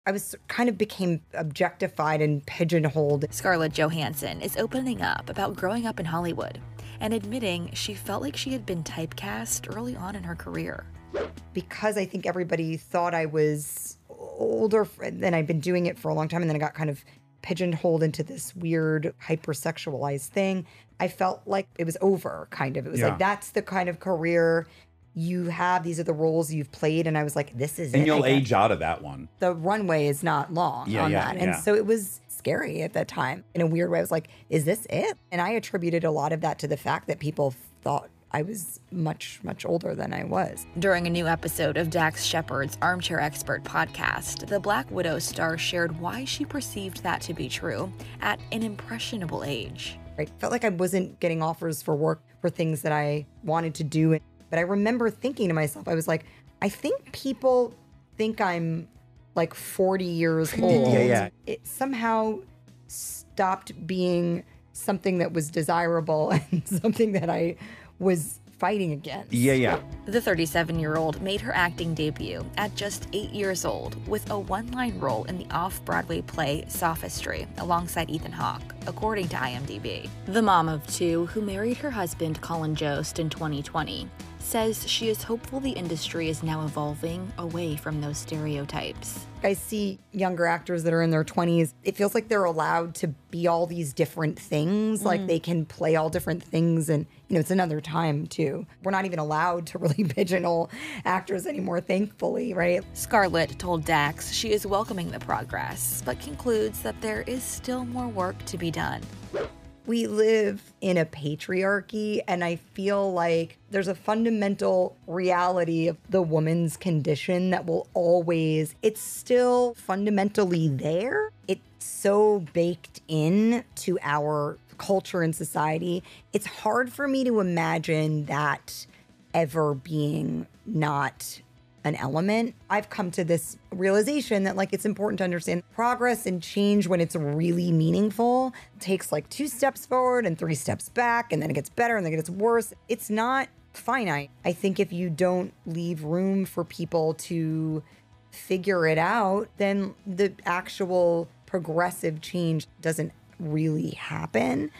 I was kind of became objectified and pigeonholed. Scarlett Johansson is opening up about growing up in Hollywood and admitting she felt like she had been typecast early on in her career. Because I think everybody thought I was older, and I'd been doing it for a long time, and then I got kind of pigeonholed into this weird hypersexualized thing. I felt like it was over, kind of. It was like, that's the kind of career you have. These are the roles you've played. And I was like, this is it. And you'll age out of that one. The runway is not long on that. And so it was scary at that time. In a weird way, I was like, is this it? And I attributed a lot of that to the fact that people thought I was much, much older than I was. During a new episode of Dax Shepard's Armchair Expert podcast, the Black Widow star shared why she perceived that to be true at an impressionable age. I felt like I wasn't getting offers for work for things that I wanted to do. But I remember thinking to myself, I was like, I think people think I'm like 40 years old. It somehow stopped being something that was desirable and something that I was fighting against. The 37-year-old made her acting debut at just 8 years old with a one-line role in the off-Broadway play Sophistry alongside Ethan Hawke, according to IMDb. The mom of two, who married her husband Colin Jost in 2020, says she is hopeful the industry is now evolving away from those stereotypes. I see younger actors that are in their 20s. It feels like they're allowed to be all these different things. Like they can play all different things. And, you know, it's another time, too. We're not even allowed to really pigeonhole actors anymore, thankfully, right? Scarlett told Dax she is welcoming the progress, but concludes that there is still more work to be done. We live in a patriarchy, and I feel like there's a fundamental reality of the woman's condition that will always, it's still fundamentally there. It's so baked in to our culture and society. It's hard for me to imagine that ever being not an element. I've come to this realization that, like, it's important to understand progress and change when it's really meaningful. It takes like 2 steps forward and 3 steps back, and then it gets better and then it gets worse. It's not finite. I think if you don't leave room for people to figure it out, then the actual progressive change doesn't really happen.